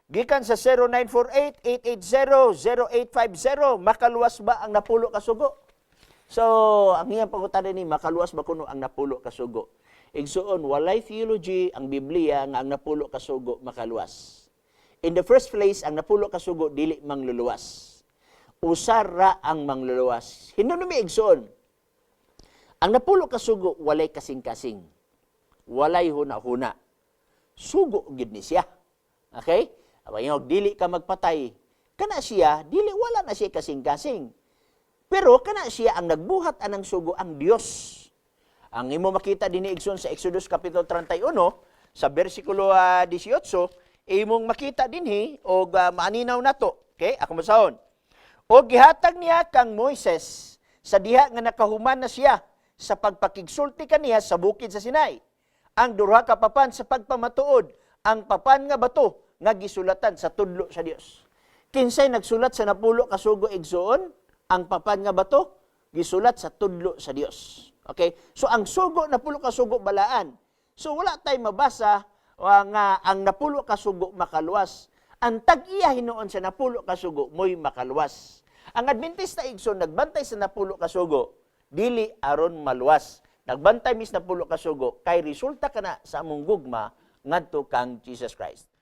Gikan sa 0948-880-0850, makaluwas ba ang napulo ka sugo? So, ang iyang pangutana ni, makaluwas ba kuno ang napulo ka sugo? Igsuon, walay theology ang Biblia nga ang napulo ka sugo makaluwas. In the first place, ang napulo ka sugo dili mangluluwas. Usara ang mangluluwas. Hinno mi igsuon. Ang napulo ka sugo walay kasing-kasing. Walay huna-huna. Sugo gid ni siya. Okay? Abayong dili ka magpatay. Kana siya, dili wala na siya kasing-kasing. Pero kana siya ang nagbuhat anang sugo ang Dios. Ang imo makita dinhi igsoon sa Exodus kapitulo 31 sa bersikulo 18, imong makita dinhi og maaninaw nato. Okay? Ako masahon. O gihatag niya kang Moises sa diha nga nakahuman na siya sa pagpakigsulti kaniya sa bukid sa Sinai. Ang duha ka papan sa pagpamatuod, ang papan nga bato nga gisulatan sa tudlo sa Dios. Kinsay nagsulat sa napulo ka sugo igsoon, ang papan nga bato gisulat sa tudlo sa Dios. Okay? So ang sugo napulo ka sugo balaan. So wala tay mabasa nga ang napulo ka sugo makaluwas. Ang tag-iya hinuon sa napulo ka sugo mo'y makaluwas. Ang Adventista igsoon nagbantay sa napulo ka sugo, dili aron maluwas. Nagbantay mis napulo ka sugo kay resulta kana sa among gugma ngadto kang Jesus Christ.